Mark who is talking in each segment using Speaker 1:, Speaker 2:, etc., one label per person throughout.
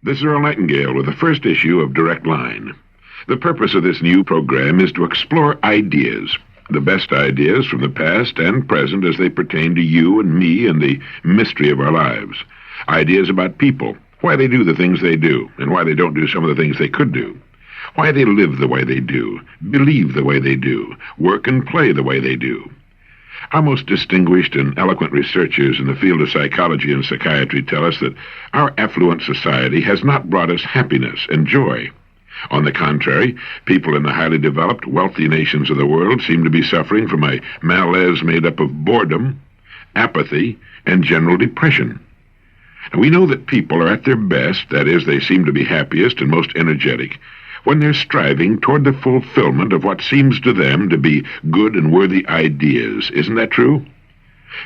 Speaker 1: This is Earl Nightingale with the first issue of Direct Line. The purpose of this new program is to explore ideas, the best ideas from the past and present as they pertain to you and me and the mystery of our lives. Ideas about people, why they do the things they do, and why they don't do some of the things they could do. Why they live the way they do, believe the way they do, work and play the way they do. Our most distinguished and eloquent researchers in the field of psychology and psychiatry tell us that our affluent society has not brought us happiness and joy. On the contrary, people in the highly developed, wealthy nations of the world seem to be suffering from a malaise made up of boredom, apathy, and general depression. And we know that people are at their best, that is, they seem to be happiest and most energetic, when they're striving toward the fulfillment of what seems to them to be good and worthy ideas. Isn't that true?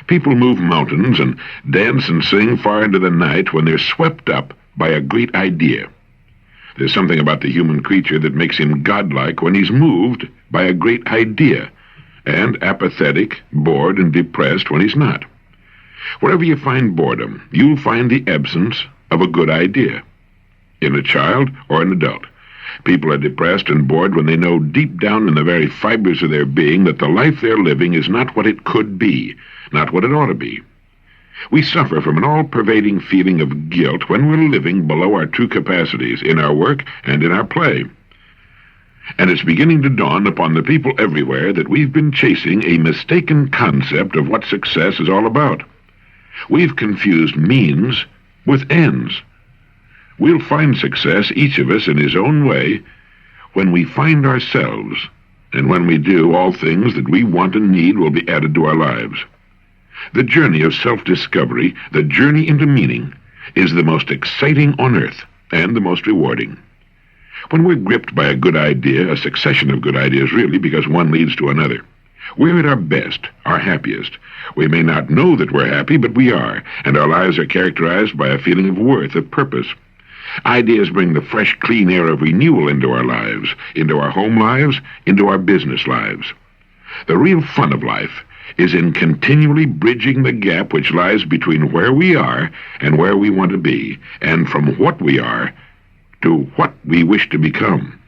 Speaker 1: People move mountains and dance and sing far into the night when they're swept up by a great idea. There's something about the human creature that makes him godlike when he's moved by a great idea, and apathetic, bored, and depressed when he's not. Wherever you find boredom, you'll find the absence of a good idea, in a child or an adult. People are depressed and bored when they know deep down in the very fibers of their being that the life they're living is not what it could be, not what it ought to be. We suffer from an all-pervading feeling of guilt when we're living below our true capacities in our work and in our play. And it's beginning to dawn upon the people everywhere that we've been chasing a mistaken concept of what success is all about. We've confused means with ends. We'll find success, each of us in his own way, when we find ourselves, and when we do, all things that we want and need will be added to our lives. The journey of self-discovery, the journey into meaning, is the most exciting on earth and the most rewarding. When we're gripped by a good idea, a succession of good ideas really, because one leads to another, we're at our best, our happiest. We may not know that we're happy, but we are, and our lives are characterized by a feeling of worth, of purpose. Ideas bring the fresh, clean air of renewal into our lives, into our home lives, into our business lives. The real fun of life is in continually bridging the gap which lies between where we are and where we want to be, and from what we are to what we wish to become.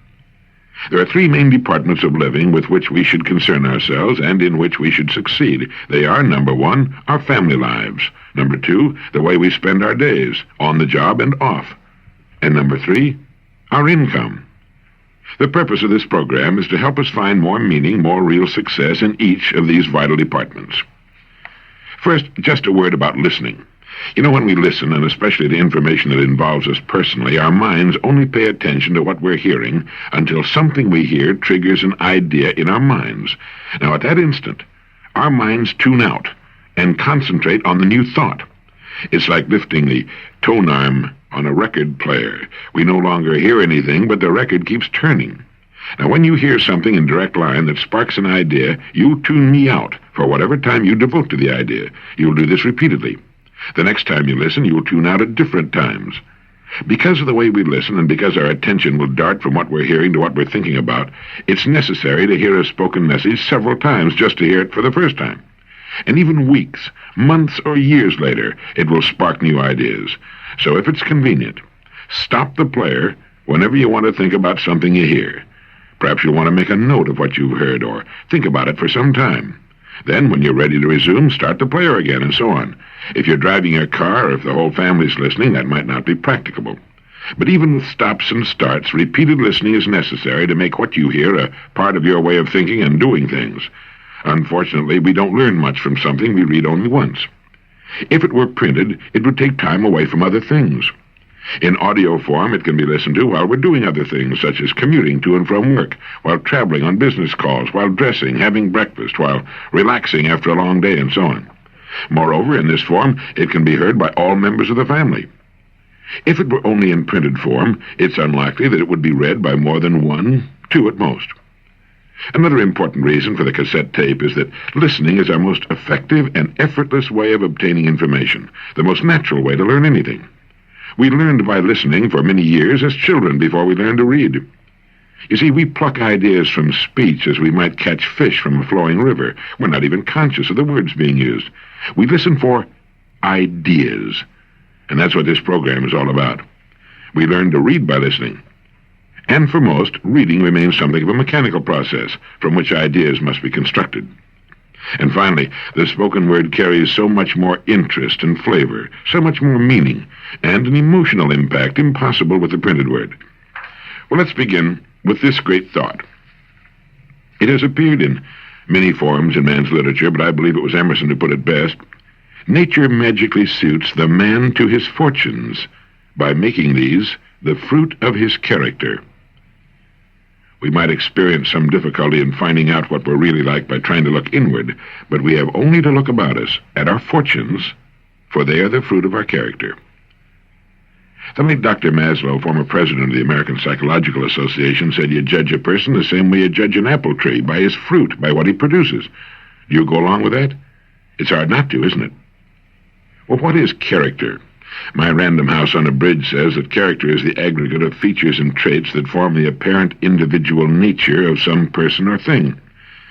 Speaker 1: There are three main departments of living with which we should concern ourselves and in which we should succeed. They are, number one, our family lives. Number two, the way we spend our days, on the job and off. And number three, our income. The purpose of this program is to help us find more meaning, more real success in each of these vital departments. First, just a word about listening. You know, when we listen, and especially to information that involves us personally, our minds only pay attention to what we're hearing until something we hear triggers an idea in our minds. Now, at that instant, our minds tune out and concentrate on the new thought. It's like lifting the tone arm on a record player. We no longer hear anything, but the record keeps turning. Now, when you hear something in direct line that sparks an idea, you tune me out for whatever time you devote to the idea. You'll do this repeatedly. The next time you listen, you'll tune out at different times. Because of the way we listen and because our attention will dart from what we're hearing to what we're thinking about, it's necessary to hear a spoken message several times just to hear it for the first time. And even weeks, months, or years later, it will spark new ideas. So if it's convenient, stop the player whenever you want to think about something you hear. Perhaps you'll want to make a note of what you've heard or think about it for some time. Then, when you're ready to resume, start the player again, and so on. If you're driving your car or if the whole family's listening, that might not be practicable. But even with stops and starts, repeated listening is necessary to make what you hear a part of your way of thinking and doing things. Unfortunately, we don't learn much from something we read only once. If it were printed, it would take time away from other things. In audio form, it can be listened to while we're doing other things, such as commuting to and from work, while traveling on business calls, while dressing, having breakfast, while relaxing after a long day, and so on. Moreover, in this form, it can be heard by all members of the family. If it were only in printed form, it's unlikely that it would be read by more than one, two at most. Another important reason for the cassette tape is that listening is our most effective and effortless way of obtaining information, the most natural way to learn anything. We learned by listening for many years as children before we learned to read. You see, we pluck ideas from speech as we might catch fish from a flowing river. We're not even conscious of the words being used. We listen for ideas, and that's what this program is all about. We learn to read by listening. And for most, reading remains something of a mechanical process from which ideas must be constructed. And finally, the spoken word carries so much more interest and flavor, so much more meaning, and an emotional impact impossible with the printed word. Well, let's begin with this great thought. It has appeared in many forms in man's literature, but I believe it was Emerson who put it best. Nature magically suits the man to his fortunes by making these the fruit of his character. We might experience some difficulty in finding out what we're really like by trying to look inward, but we have only to look about us at our fortunes, for they are the fruit of our character. The late Dr. Maslow, former president of the American Psychological Association, said you judge a person the same way you judge an apple tree, by his fruit, by what he produces. Do you go along with that? It's hard not to, isn't it? Well, what is character? My Random House on a Bridge says that character is the aggregate of features and traits that form the apparent individual nature of some person or thing.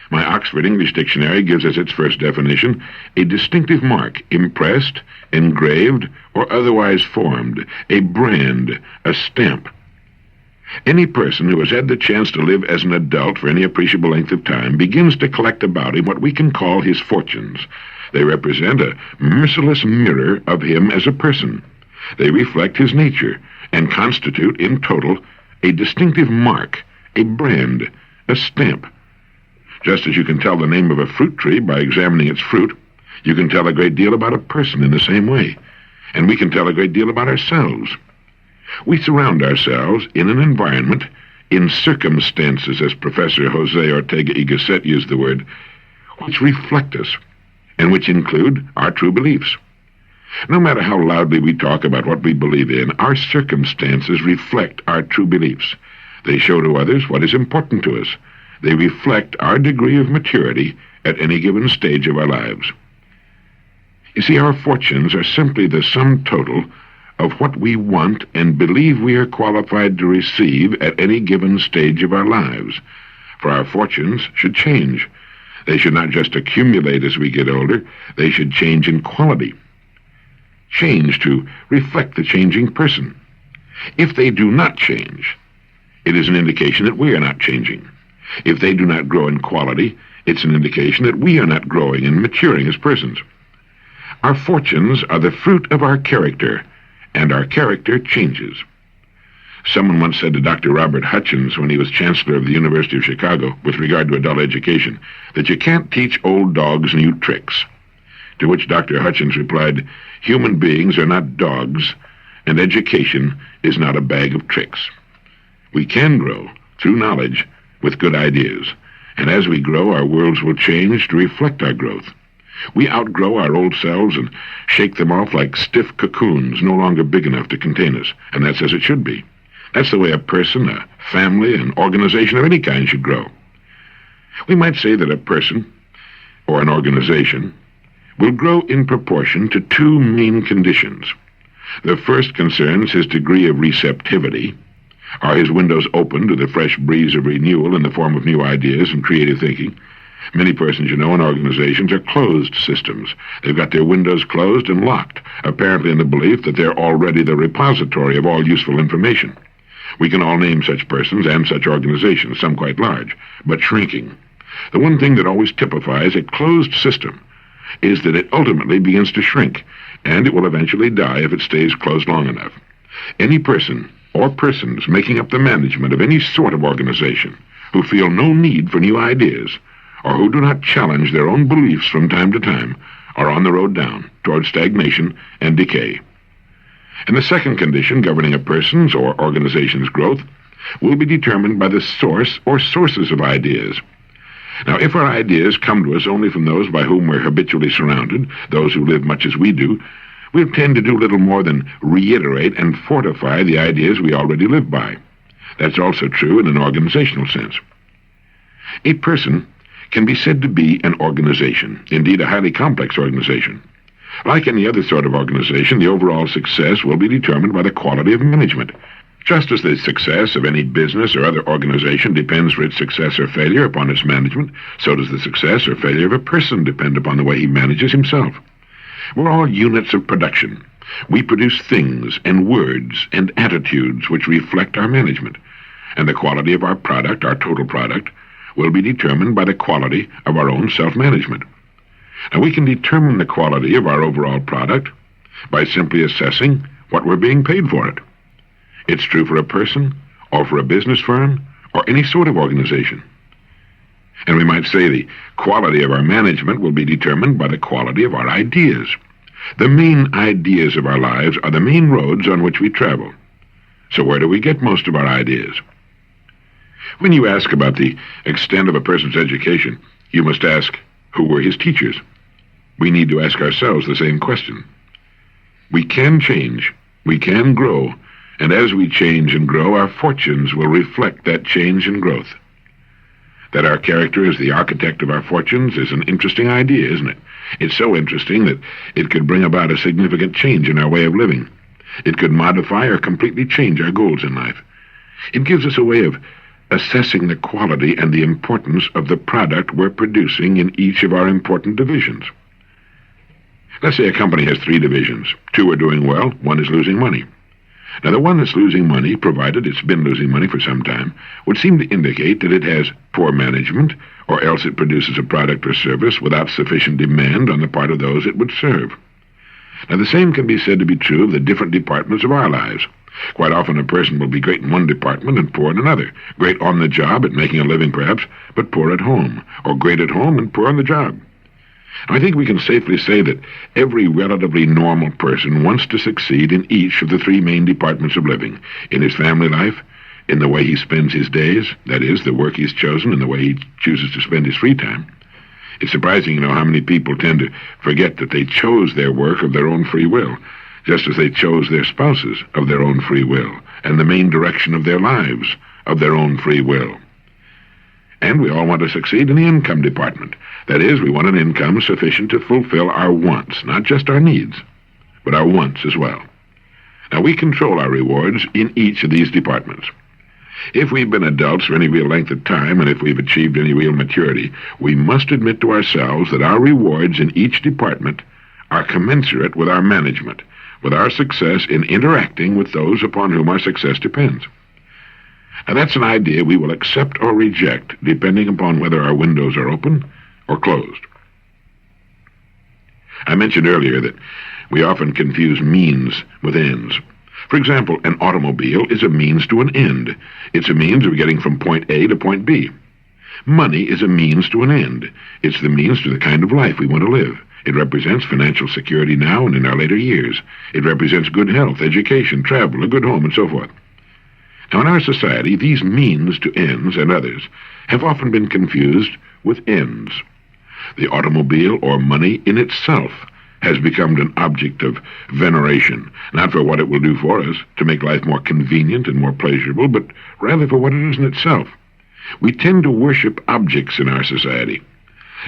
Speaker 1: My Oxford English Dictionary gives as its first definition a distinctive mark, impressed, engraved, or otherwise formed, a brand, a stamp. Any person who has had the chance to live as an adult for any appreciable length of time begins to collect about him what we can call his fortunes. They represent a merciless mirror of him as a person. They reflect his nature and constitute, in total, a distinctive mark, a brand, a stamp. Just as you can tell the name of a fruit tree by examining its fruit, you can tell a great deal about a person in the same way. And we can tell a great deal about ourselves. We surround ourselves in an environment, in circumstances, as Professor Jose Ortega y Gasset used the word, which reflect us, and which include our true beliefs. No matter how loudly we talk about what we believe in, our circumstances reflect our true beliefs. They show to others what is important to us. They reflect our degree of maturity at any given stage of our lives. You see, our fortunes are simply the sum total of what we want and believe we are qualified to receive at any given stage of our lives. For our fortunes should change. They should not just accumulate as we get older, they should change in quality. Change to reflect the changing person. If they do not change, it is an indication that we are not changing. If they do not grow in quality, it's an indication that we are not growing and maturing as persons. Our fortunes are the fruit of our character, and our character changes. Someone once said to Dr. Robert Hutchins when he was Chancellor of the University of Chicago with regard to adult education that you can't teach old dogs new tricks. To which Dr. Hutchins replied, "Human beings are not dogs, and education is not a bag of tricks." We can grow through knowledge with good ideas, and as we grow, our worlds will change to reflect our growth. We outgrow our old selves and shake them off like stiff cocoons no longer big enough to contain us, and that's as it should be. That's the way a person, a family, an organization of any kind should grow. We might say that a person, or an organization, will grow in proportion to two main conditions. The first concerns his degree of receptivity. Are his windows open to the fresh breeze of renewal in the form of new ideas and creative thinking? Many persons, in organizations are closed systems. They've got their windows closed and locked, apparently in the belief that they're already the repository of all useful information. We can all name such persons and such organizations, some quite large, but shrinking. The one thing that always typifies a closed system is that it ultimately begins to shrink, and it will eventually die if it stays closed long enough. Any person or persons making up the management of any sort of organization who feel no need for new ideas or who do not challenge their own beliefs from time to time are on the road down toward stagnation and decay. And the second condition governing a person's or organization's growth will be determined by the source or sources of ideas. Now, if our ideas come to us only from those by whom we're habitually surrounded, those who live much as we do, we'll tend to do little more than reiterate and fortify the ideas we already live by. That's also true in an organizational sense. A person can be said to be an organization, indeed a highly complex organization. Like any other sort of organization, the overall success will be determined by the quality of management. Just as the success of any business or other organization depends for its success or failure upon its management, so does the success or failure of a person depend upon the way he manages himself. We're all units of production, We produce things and words and attitudes which reflect our management, and the quality of our product, our total product, will be determined by the quality of our own self-management. Now, we can determine the quality of our overall product by simply assessing what we're being paid for it. It's true for a person, or for a business firm, or any sort of organization. And we might say the quality of our management will be determined by the quality of our ideas. The main ideas of our lives are the main roads on which we travel. So where do we get most of our ideas? When you ask about the extent of a person's education, you must ask, who were his teachers? We need to ask ourselves the same question. We can change, we can grow, and as we change and grow, our fortunes will reflect that change and growth. That our character is the architect of our fortunes is an interesting idea, isn't it? It's so interesting that it could bring about a significant change in our way of living. It could modify or completely change our goals in life. It gives us a way of assessing the quality and the importance of the product we're producing in each of our important divisions. Let's say a company has 3 divisions. 2 are doing well, 1 is losing money. Now, the one that's losing money, provided it's been losing money for some time, would seem to indicate that it has poor management, or else it produces a product or service without sufficient demand on the part of those it would serve. Now, the same can be said to be true of the different departments of our lives. Quite often a person will be great in one department and poor in another. Great on the job at making a living, perhaps, but poor at home, or great at home and poor on the job. I think we can safely say that every relatively normal person wants to succeed in each of the 3 main departments of living: in his family life, in the way he spends his days, that is, the work he's chosen and the way he chooses to spend his free time. It's surprising, how many people tend to forget that they chose their work of their own free will, just as they chose their spouses of their own free will, and the main direction of their lives of their own free will. And we all want to succeed in the income department. That is, we want an income sufficient to fulfill our wants, not just our needs, but our wants as well. Now, we control our rewards in each of these departments. If we've been adults for any real length of time, and if we've achieved any real maturity, we must admit to ourselves that our rewards in each department are commensurate with our management, with our success in interacting with those upon whom our success depends. Now, that's an idea we will accept or reject, depending upon whether our windows are open or closed. I mentioned earlier that we often confuse means with ends. For example, an automobile is a means to an end. It's a means of getting from point A to point B. Money is a means to an end. It's the means to the kind of life we want to live. It represents financial security now and in our later years. It represents good health, education, travel, a good home, and so forth. Now, in our society, these means to ends and others have often been confused with ends. The automobile, or money in itself, has become an object of veneration, not for what it will do for us to make life more convenient and more pleasurable, but rather for what it is in itself. We tend to worship objects in our society.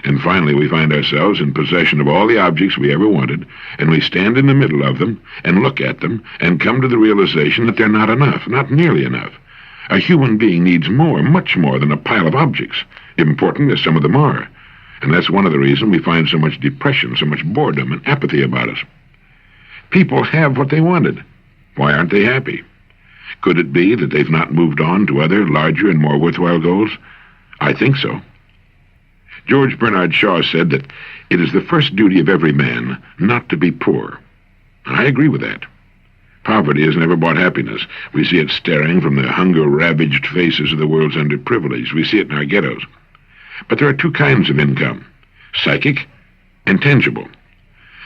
Speaker 1: And finally, we find ourselves in possession of all the objects we ever wanted, and we stand in the middle of them and look at them and come to the realization that they're not enough, not nearly enough. A human being needs more, much more than a pile of objects, important as some of them are. And that's one of the reasons we find so much depression, so much boredom and apathy about us. People have what they wanted. Why aren't they happy? Could it be that they've not moved on to other, larger, and more worthwhile goals? I think so. George Bernard Shaw said that it is the first duty of every man not to be poor. I agree with that. Poverty has never brought happiness. We see it staring from the hunger-ravaged faces of the world's underprivileged. We see it in our ghettos. But there are 2 kinds of income: psychic and tangible.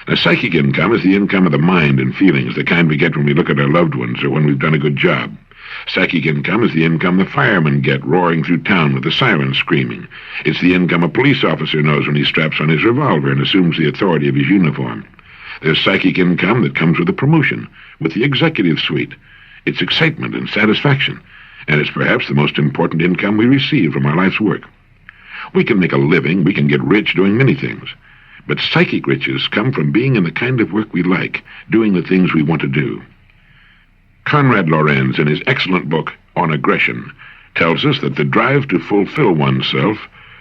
Speaker 1: Now, psychic income is the income of the mind and feelings, the kind we get when we look at our loved ones or when we've done a good job. Psychic income is the income the firemen get roaring through town with the sirens screaming. It's the income a police officer knows when he straps on his revolver and assumes the authority of his uniform. There's psychic income that comes with a promotion, with the executive suite. It's excitement and satisfaction, and it's perhaps the most important income we receive from our life's work. We can make a living, we can get rich doing many things, but psychic riches come from being in the kind of work we like, doing the things we want to do. Konrad Lorenz, in his excellent book on aggression, tells us that the drive to fulfill oneself,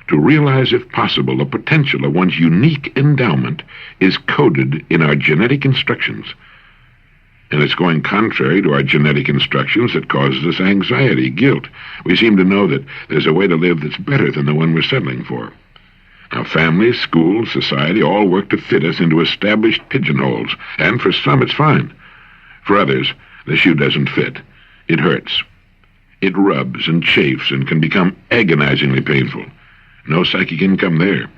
Speaker 1: to realize, if possible, the potential of one's unique endowment, is coded in our genetic instructions. And it's going contrary to our genetic instructions that causes us anxiety, guilt. We seem to know that there's a way to live that's better than the one we're settling for. Now, families, schools, society all work to fit us into established pigeonholes, and for some it's fine. For others, the shoe doesn't fit. It hurts. It rubs and chafes and can become agonizingly painful. No psychic income there.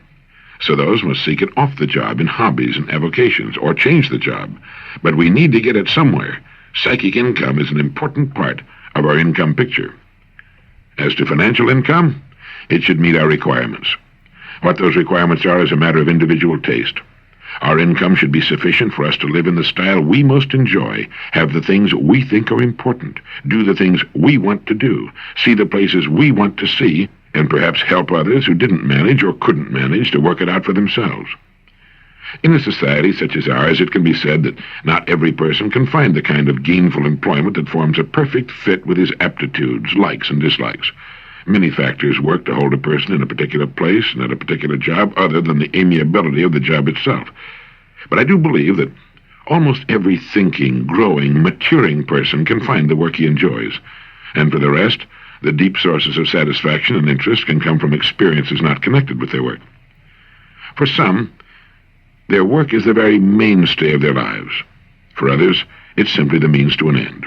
Speaker 1: So those must seek it off the job in hobbies and avocations, or change the job. But we need to get it somewhere. Psychic income is an important part of our income picture. As to financial income, it should meet our requirements. What those requirements are is a matter of individual taste. Our income should be sufficient for us to live in the style we most enjoy, have the things we think are important, do the things we want to do, see the places we want to see, and perhaps help others who didn't manage or couldn't manage to work it out for themselves. In a society such as ours, it can be said that not every person can find the kind of gainful employment that forms a perfect fit with his aptitudes, likes, and dislikes. Many factors work to hold a person in a particular place and at a particular job other than the amiability of the job itself. But I do believe that almost every thinking, growing, maturing person can find the work he enjoys. And for the rest, the deep sources of satisfaction and interest can come from experiences not connected with their work. For some, their work is the very mainstay of their lives. For others, it's simply the means to an end.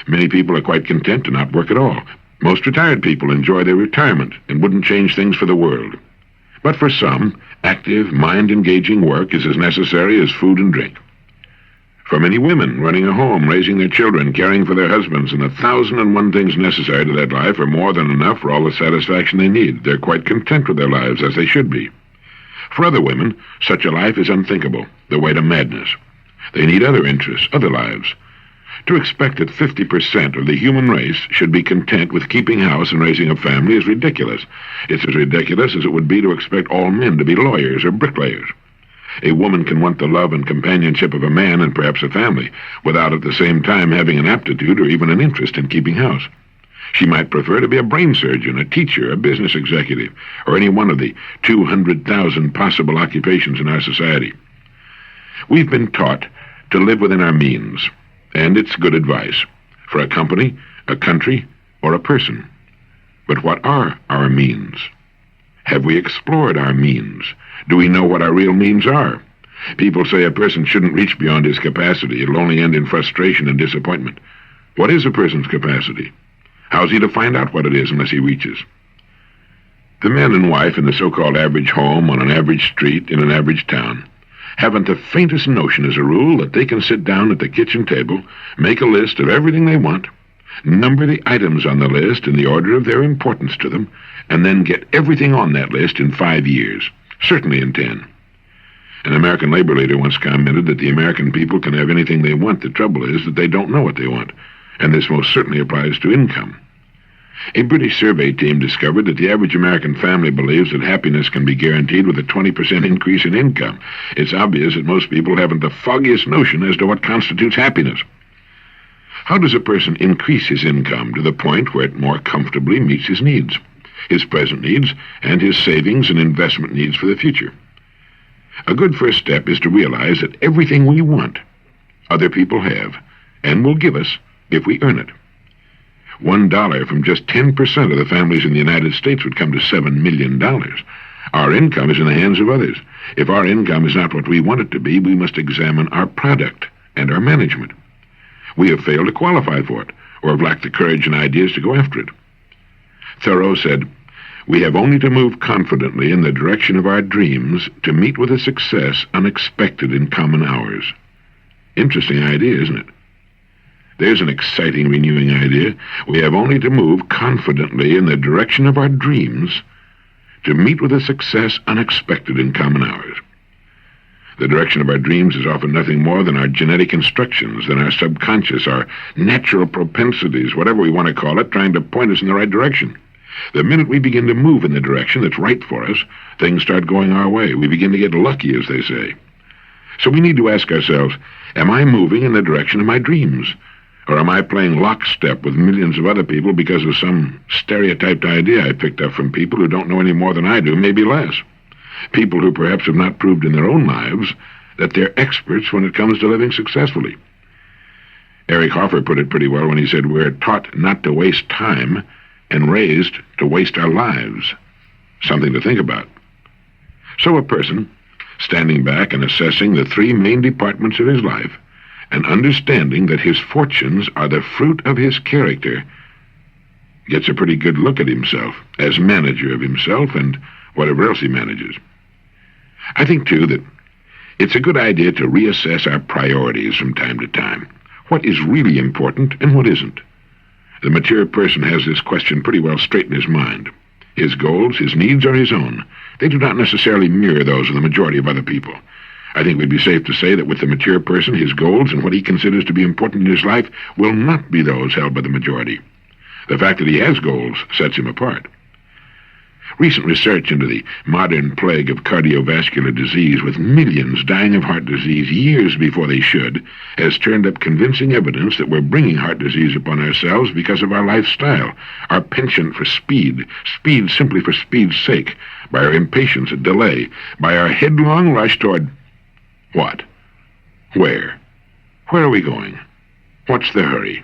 Speaker 1: Many people are quite content to not work at all. Most retired people enjoy their retirement and wouldn't change things for the world. But for some, active, mind-engaging work is as necessary as food and drink. For many women, running a home, raising their children, caring for their husbands, and 1,001 things necessary to that life are more than enough for all the satisfaction they need. They're quite content with their lives, as they should be. For other women, such a life is unthinkable, the way to madness. They need other interests, other lives. To expect that 50% of the human race should be content with keeping house and raising a family is ridiculous. It's as ridiculous as it would be to expect all men to be lawyers or bricklayers. A woman can want the love and companionship of a man and perhaps a family, without at the same time having an aptitude or even an interest in keeping house. She might prefer to be a brain surgeon, a teacher, a business executive, or any one of the 200,000 possible occupations in our society. We've been taught to live within our means, and it's good advice for a company, a country, or a person. But what are our means? Have we explored our means? Do we know what our real means are? People say a person shouldn't reach beyond his capacity. It'll only end in frustration and disappointment. What is a person's capacity? How's he to find out what it is unless he reaches? The man and wife in the so-called average home on an average street in an average town haven't the faintest notion, as a rule, that they can sit down at the kitchen table, make a list of everything they want, number the items on the list in the order of their importance to them, and then get everything on that list in 5 years, certainly in 10. An American labor leader once commented that the American people can have anything they want. The trouble is that they don't know what they want, and this most certainly applies to income. A British survey team discovered that the average American family believes that happiness can be guaranteed with a 20% increase in income. It's obvious that most people haven't the foggiest notion as to what constitutes happiness. How does a person increase his income to the point where it more comfortably meets his needs, his present needs, and his savings and investment needs for the future? A good first step is to realize that everything we want, other people have, and will give us if we earn it. $1 from just 10% of the families in the United States would come to $7 million. Our income is in the hands of others. If our income is not what we want it to be, we must examine our product and our management. We have failed to qualify for it, or have lacked the courage and ideas to go after it. Thoreau said, "We have only to move confidently in the direction of our dreams to meet with a success unexpected in common hours." Interesting idea, isn't it? There's an exciting, renewing idea. We have only to move confidently in the direction of our dreams to meet with a success unexpected in common hours. The direction of our dreams is often nothing more than our genetic instructions, than our subconscious, our natural propensities, whatever we want to call it, trying to point us in the right direction. The minute we begin to move in the direction that's right for us, things start going our way. We begin to get lucky, as they say. So we need to ask ourselves, am I moving in the direction of my dreams? Or am I playing lockstep with millions of other people because of some stereotyped idea I picked up from people who don't know any more than I do, maybe less? People who perhaps have not proved in their own lives that they're experts when it comes to living successfully. Eric Hoffer put it pretty well when he said, "We're taught not to waste time and raised to waste our lives." Something to think about. So a person, standing back and assessing the three main departments of his life, and understanding that his fortunes are the fruit of his character, gets a pretty good look at himself as manager of himself and whatever else he manages. I think, too, that it's a good idea to reassess our priorities from time to time. What is really important and what isn't? The mature person has this question pretty well straight in his mind. His goals, his needs are his own. They do not necessarily mirror those of the majority of other people. I think we'd be safe to say that with the mature person, his goals and what he considers to be important in his life will not be those held by the majority. The fact that he has goals sets him apart. Recent research into the modern plague of cardiovascular disease, with millions dying of heart disease years before they should, has turned up convincing evidence that we're bringing heart disease upon ourselves because of our lifestyle, our penchant for speed simply for speed's sake, by our impatience at delay, by our headlong rush toward what? Where? Where are we going? What's the hurry?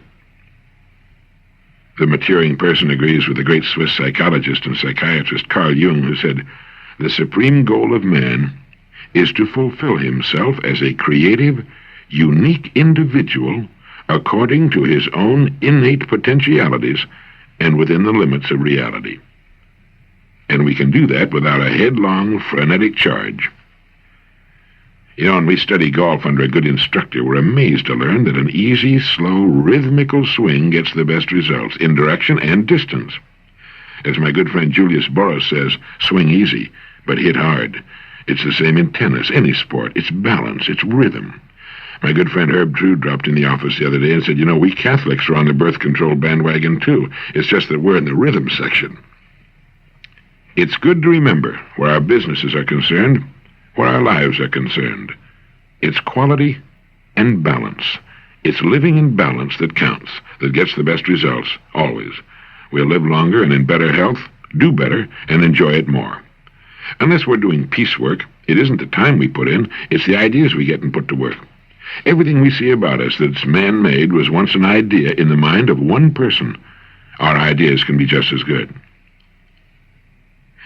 Speaker 1: The maturing person agrees with the great Swiss psychologist and psychiatrist Carl Jung, who said, "The supreme goal of man is to fulfill himself as a creative, unique individual according to his own innate potentialities and within the limits of reality." And we can do that without a headlong, frenetic charge. You know, when we study golf under a good instructor, we're amazed to learn that an easy, slow, rhythmical swing gets the best results in direction and distance. As my good friend Julius Boris says, swing easy, but hit hard. It's the same in tennis, any sport. It's balance, it's rhythm. My good friend Herb True dropped in the office the other day and said, "You know, we Catholics are on the birth control bandwagon too. It's just that we're in the rhythm section." It's good to remember, where our businesses are concerned, where our lives are concerned, it's quality and balance. It's living in balance that counts, that gets the best results, always. We'll live longer and in better health, do better, and enjoy it more. Unless we're doing piecework, it isn't the time we put in, it's the ideas we get and put to work. Everything we see about us that's man-made was once an idea in the mind of one person. Our ideas can be just as good.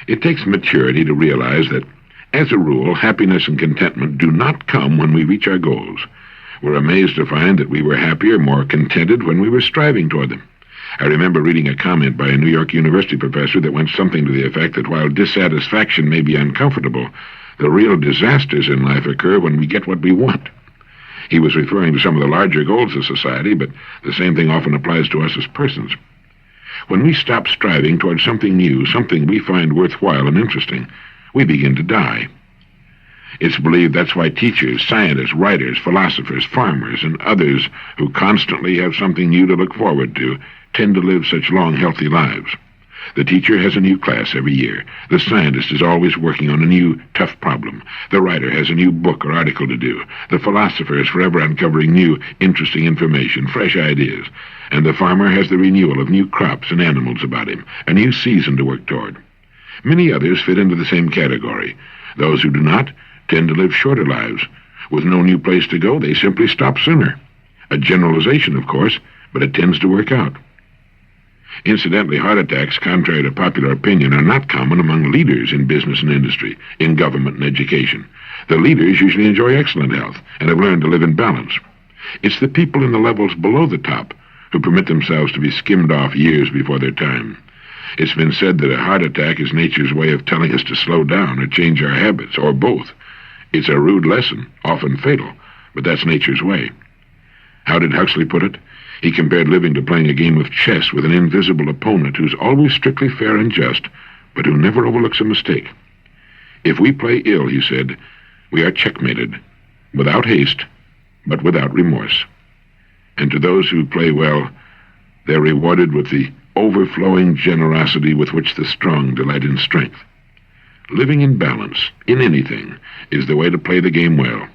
Speaker 1: It takes maturity to realize that, as a rule, happiness and contentment do not come when we reach our goals. We're amazed to find that we were happier, more contented when we were striving toward them. I remember reading a comment by a New York University professor that went something to the effect that while dissatisfaction may be uncomfortable, the real disasters in life occur when we get what we want. He was referring to some of the larger goals of society, but the same thing often applies to us as persons. When we stop striving toward something new, something we find worthwhile and interesting, we begin to die. It's believed that's why teachers, scientists, writers, philosophers, farmers, and others who constantly have something new to look forward to tend to live such long, healthy lives. The teacher has a new class every year. The scientist is always working on a new, tough problem. The writer has a new book or article to do. The philosopher is forever uncovering new, interesting information, fresh ideas. And the farmer has the renewal of new crops and animals about him, a new season to work toward. Many others fit into the same category. Those who do not tend to live shorter lives. With no new place to go, they simply stop sooner. A generalization, of course, but it tends to work out. Incidentally, heart attacks, contrary to popular opinion, are not common among leaders in business and industry, in government and education. The leaders usually enjoy excellent health and have learned to live in balance. It's the people in the levels below the top who permit themselves to be skimmed off years before their time. It's been said that a heart attack is nature's way of telling us to slow down or change our habits, or both. It's a rude lesson, often fatal, but that's nature's way. How did Huxley put it? He compared living to playing a game of chess with an invisible opponent who's always strictly fair and just, but who never overlooks a mistake. If we play ill, he said, we are checkmated, without haste, but without remorse. And to those who play well, they're rewarded with the overflowing generosity with which the strong delight in strength. Living in balance, in anything, is the way to play the game well.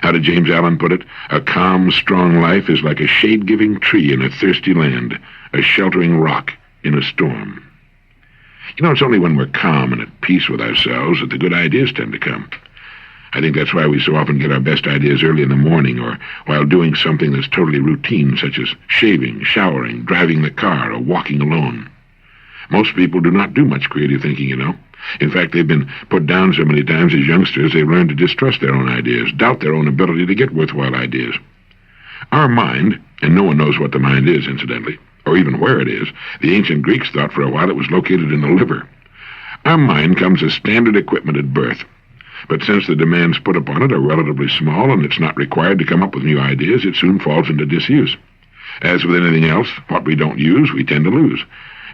Speaker 1: How did James Allen put it? A calm, strong life is like a shade-giving tree in a thirsty land, a sheltering rock in a storm. You know, it's only when we're calm and at peace with ourselves that the good ideas tend to come. I think that's why we so often get our best ideas early in the morning or while doing something that's totally routine, such as shaving, showering, driving the car, or walking alone. Most people do not do much creative thinking, you know. In fact, they've been put down so many times as youngsters they've learned to distrust their own ideas, doubt their own ability to get worthwhile ideas. Our mind, and no one knows what the mind is, incidentally, or even where it is. The ancient Greeks thought for a while it was located in the liver. Our mind comes as standard equipment at birth. But since the demands put upon it are relatively small and it's not required to come up with new ideas, it soon falls into disuse. As with anything else, what we don't use, we tend to lose.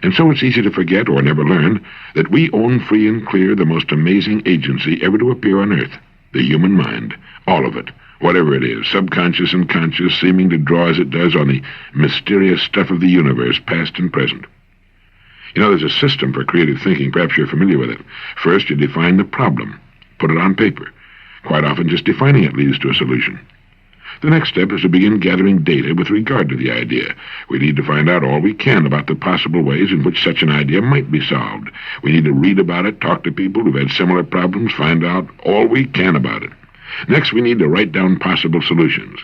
Speaker 1: And so it's easy to forget or never learn that we own free and clear the most amazing agency ever to appear on Earth, the human mind, all of it, whatever it is, subconscious and conscious, seeming to draw as it does on the mysterious stuff of the universe, past and present. You know, there's a system for creative thinking. Perhaps you're familiar with it. First, you define the problem. Put it on paper. Quite often, just defining it leads to a solution. The next step is to begin gathering data with regard to the idea. We need to find out all we can about the possible ways in which such an idea might be solved. We need to read about it, talk to people who've had similar problems, find out all we can about it. Next, we need to write down possible solutions.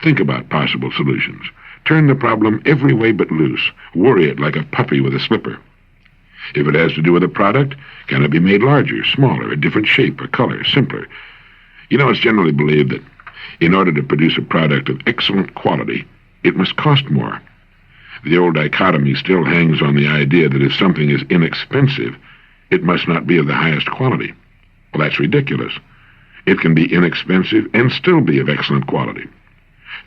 Speaker 1: Think about possible solutions. Turn the problem every way but loose. Worry it like a puppy with a slipper. If it has to do with a product, can it be made larger, smaller, a different shape or color, simpler? You know, it's generally believed that in order to produce a product of excellent quality, it must cost more. The old dichotomy still hangs on the idea that if something is inexpensive, it must not be of the highest quality. Well, that's ridiculous. It can be inexpensive and still be of excellent quality.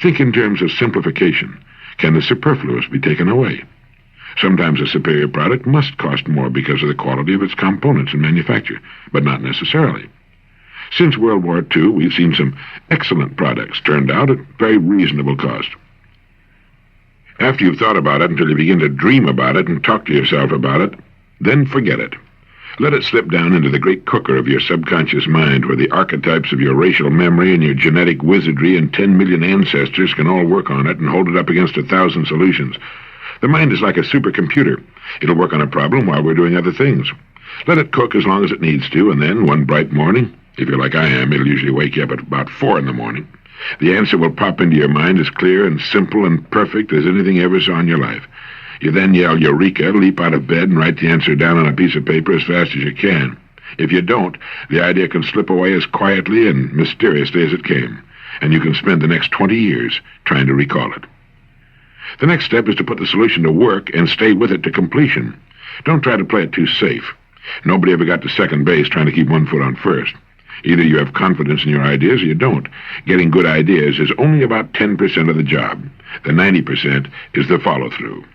Speaker 1: Think in terms of simplification. Can the superfluous be taken away? Sometimes a superior product must cost more because of the quality of its components and manufacture, but not necessarily. Since World War II, we've seen some excellent products turned out at very reasonable cost. After you've thought about it until you begin to dream about it and talk to yourself about it, then forget it. Let it slip down into the great cooker of your subconscious mind, where the archetypes of your racial memory and your genetic wizardry and 10 million ancestors can all work on it and hold it up against 1,000 solutions. The mind is like a supercomputer. It'll work on a problem while we're doing other things. Let it cook as long as it needs to, and then, one bright morning, if you're like I am, it'll usually wake you up at about 4 in the morning. The answer will pop into your mind as clear and simple and perfect as anything you ever saw in your life. You then yell, Eureka, leap out of bed, and write the answer down on a piece of paper as fast as you can. If you don't, the idea can slip away as quietly and mysteriously as it came, and you can spend the next 20 years trying to recall it. The next step is to put the solution to work and stay with it to completion. Don't try to play it too safe. Nobody ever got to second base trying to keep one foot on first. Either you have confidence in your ideas or you don't. Getting good ideas is only about 10% of the job. The 90% is the follow-through.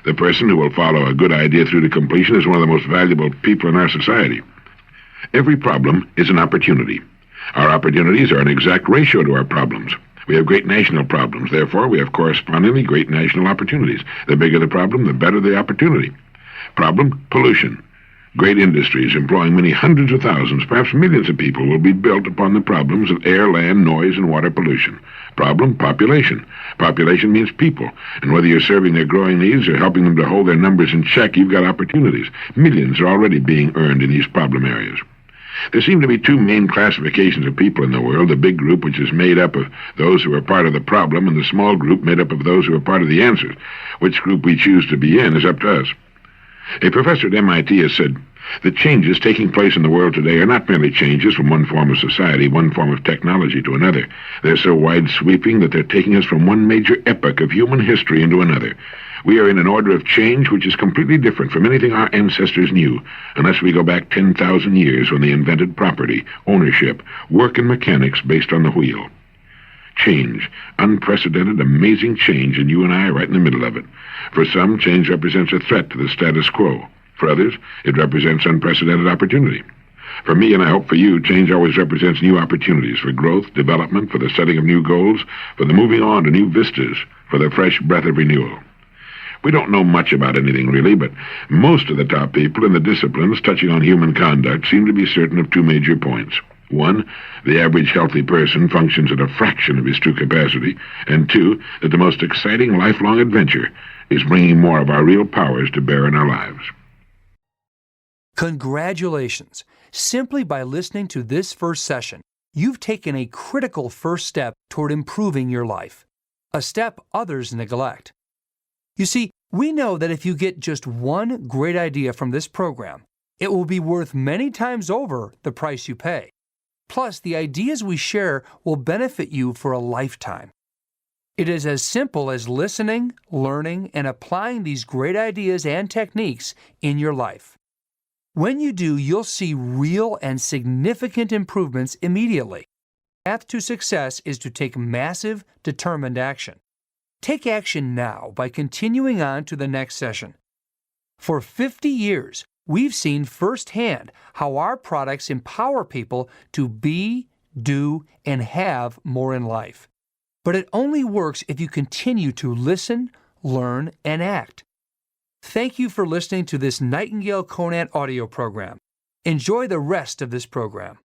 Speaker 1: The person who will follow a good idea through to completion is one of the most valuable people in our society. Every problem is an opportunity. Our opportunities are an exact ratio to our problems. We have great national problems. Therefore, we have correspondingly great national opportunities. The bigger the problem, the better the opportunity. Problem, pollution. Great industries employing many hundreds of thousands, perhaps millions of people will be built upon the problems of air, land, noise, and water pollution. Problem, population. Population means people, and whether you're serving their growing needs or helping them to hold their numbers in check, you've got opportunities. Millions are already being earned in these problem areas. There seem to be two main classifications of people in the world, the big group, which is made up of those who are part of the problem, and the small group made up of those who are part of the answers. Which group we choose to be in is up to us. A professor at MIT has said, the changes taking place in the world today are not merely changes from one form of society, one form of technology to another. They're so wide-sweeping that they're taking us from one major epoch of human history into another. We are in an order of change which is completely different from anything our ancestors knew, unless we go back 10,000 years when they invented property, ownership, work, and mechanics based on the wheel. Change. Unprecedented, amazing change, and you and I are right in the middle of it. For some, change represents a threat to the status quo. For others, it represents unprecedented opportunity. For me, and I hope for you, change always represents new opportunities for growth, development, for the setting of new goals, for the moving on to new vistas, for the fresh breath of renewal. We don't know much about anything, really, but most of the top people in the disciplines touching on human conduct seem to be certain of two major points. One, the average healthy person functions at a fraction of his true capacity, and two, that the most exciting lifelong adventure is bringing more of our real powers to bear in our lives.
Speaker 2: Congratulations! Simply by listening to this first session, you've taken a critical first step toward improving your life, a step others neglect. You see, we know that if you get just one great idea from this program, it will be worth many times over the price you pay. Plus, the ideas we share will benefit you for a lifetime. It is as simple as listening, learning, and applying these great ideas and techniques in your life. When you do, you'll see real and significant improvements immediately. The path to success is to take massive, determined action. Take action now by continuing on to the next session. For 50 years, we've seen firsthand how our products empower people to be, do, and have more in life. But it only works if you continue to listen, learn, and act. Thank you for listening to this Nightingale-Conant audio program. Enjoy the rest of this program.